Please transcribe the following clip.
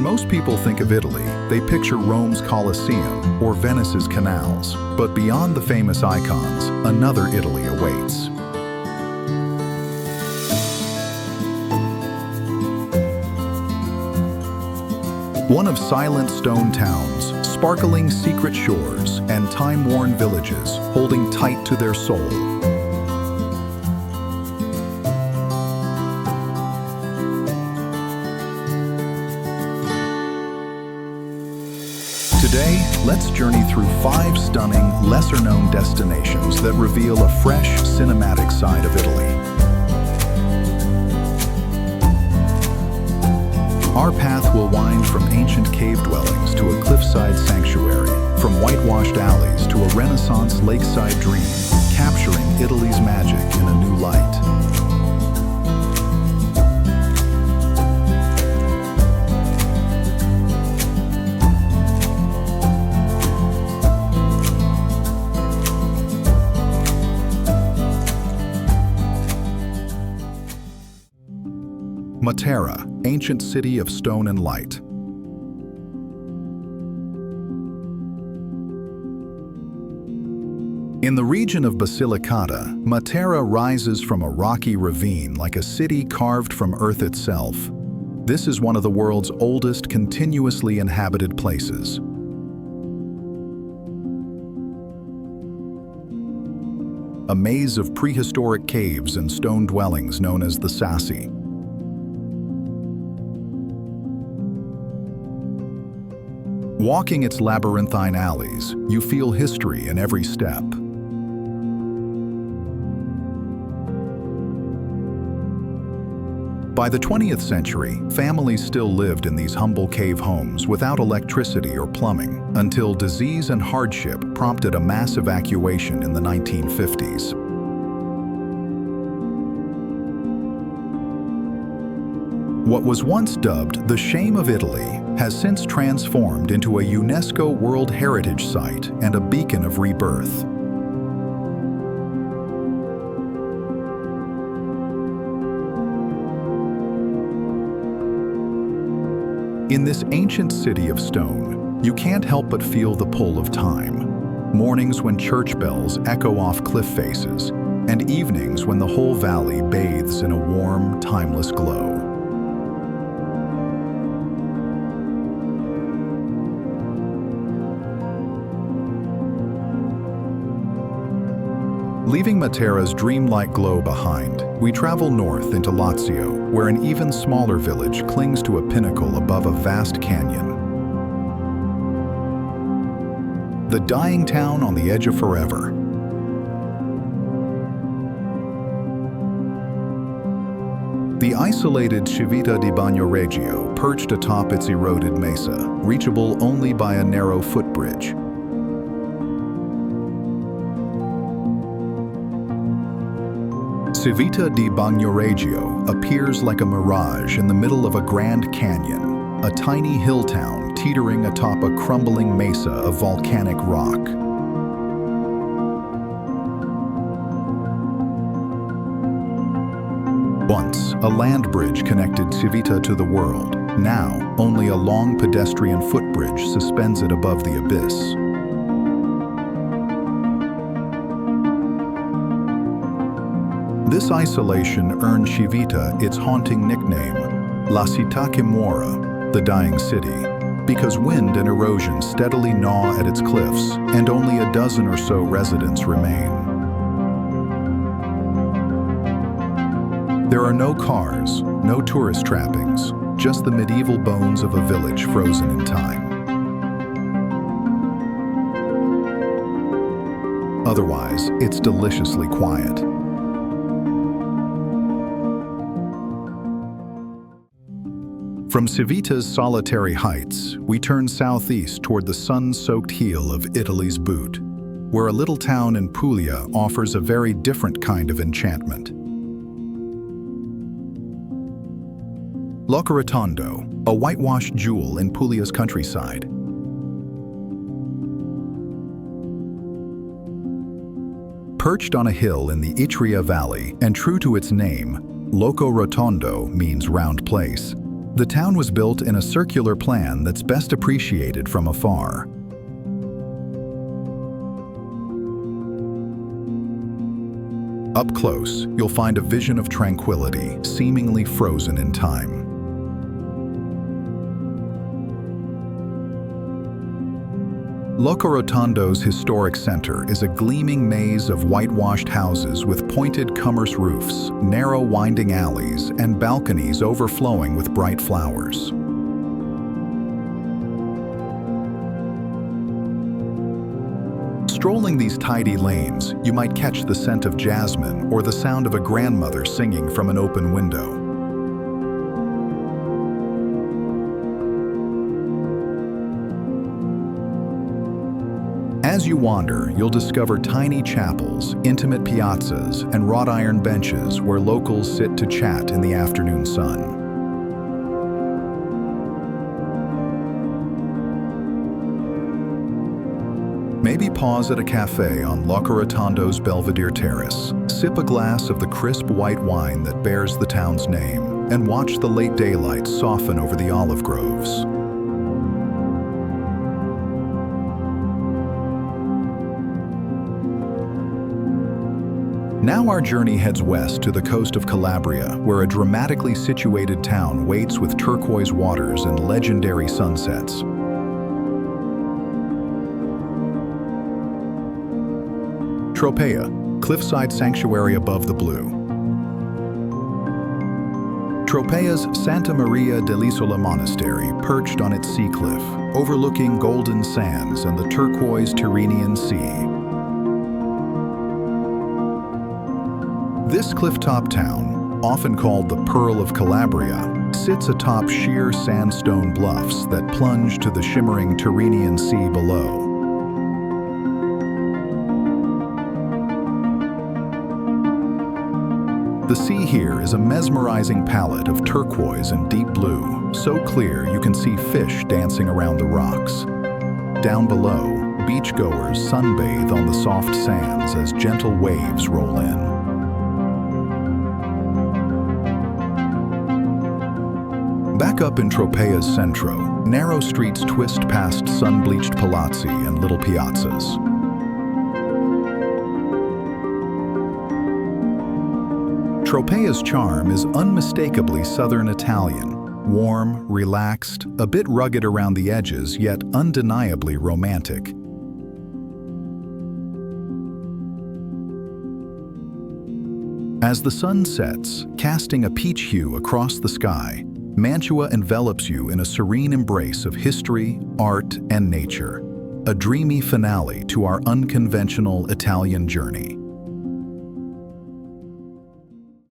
When most people think of Italy, they picture Rome's Colosseum or Venice's canals. But beyond the famous icons, another Italy awaits. One of silent stone towns, sparkling secret shores, and time-worn villages holding tight to their soul. Today, let's journey through 5 stunning, lesser-known destinations that reveal a fresh, cinematic side of Italy. Our path will wind from ancient cave dwellings to a cliffside sanctuary, from whitewashed alleys to a Renaissance lakeside dream, capturing Italy's magic in a new light. Matera, ancient city of stone and light. In the region of Basilicata, Matera rises from a rocky ravine like a city carved from earth itself. This is one of the world's oldest continuously inhabited places. A maze of prehistoric caves and stone dwellings known as the Sassi. Walking its labyrinthine alleys, you feel history in every step. By the 20th century, families still lived in these humble cave homes without electricity or plumbing, until disease and hardship prompted a mass evacuation in the 1950s. What was once dubbed the Shame of Italy has since transformed into a UNESCO World Heritage Site and a beacon of rebirth. In this ancient city of stone, you can't help but feel the pull of time. Mornings when church bells echo off cliff faces, and evenings when the whole valley bathes in a warm, timeless glow. Leaving Matera's dreamlike glow behind, we travel north into Lazio, where an even smaller village clings to a pinnacle above a vast canyon. The dying town on the edge of forever. The isolated Civita di Bagnoregio perched atop its eroded mesa, reachable only by a narrow footbridge. Civita di Bagnoregio appears like a mirage in the middle of a grand canyon, a tiny hill town teetering atop a crumbling mesa of volcanic rock. Once, a land bridge connected Civita to the world. Now, only a long pedestrian footbridge suspends it above the abyss. This isolation earned Civita its haunting nickname, La Città che muore, the dying city, because wind and erosion steadily gnaw at its cliffs, and only a dozen or so residents remain. There are no cars, no tourist trappings, just the medieval bones of a village frozen in time. Otherwise, it's deliciously quiet. From Civita's solitary heights, we turn southeast toward the sun-soaked heel of Italy's boot, where a little town in Puglia offers a very different kind of enchantment. Locorotondo, a whitewashed jewel in Puglia's countryside. Perched on a hill in the Itria Valley, and true to its name, Locorotondo means round place. The town was built in a circular plan that's best appreciated from afar. Up close, you'll find a vision of tranquility, seemingly frozen in time. Locorotondo's historic center is a gleaming maze of whitewashed houses with pointed commerce roofs, narrow winding alleys, and balconies overflowing with bright flowers. Strolling these tidy lanes, you might catch the scent of jasmine or the sound of a grandmother singing from an open window. As you wander, you'll discover tiny chapels, intimate piazzas, and wrought iron benches where locals sit to chat in the afternoon sun. Maybe pause at a cafe on Locorotondo's Belvedere Terrace, sip a glass of the crisp white wine that bears the town's name, and watch the late daylight soften over the olive groves. Now our journey heads west to the coast of Calabria, where a dramatically situated town waits with turquoise waters and legendary sunsets. Tropea, cliffside sanctuary above the blue. Tropea's Santa Maria dell'Isola Monastery, perched on its sea cliff, overlooking golden sands and the turquoise Tyrrhenian Sea. This clifftop town, often called the Pearl of Calabria, sits atop sheer sandstone bluffs that plunge to the shimmering Tyrrhenian Sea below. The sea here is a mesmerizing palette of turquoise and deep blue, so clear you can see fish dancing around the rocks. Down below, beachgoers sunbathe on the soft sands as gentle waves roll in. Back up in Tropea's centro, narrow streets twist past sun-bleached palazzi and little piazzas. Tropea's charm is unmistakably Southern Italian, warm, relaxed, a bit rugged around the edges, yet undeniably romantic. As the sun sets, casting a peach hue across the sky, Mantua envelops you in a serene embrace of history, art, and nature, a dreamy finale to our unconventional Italian journey.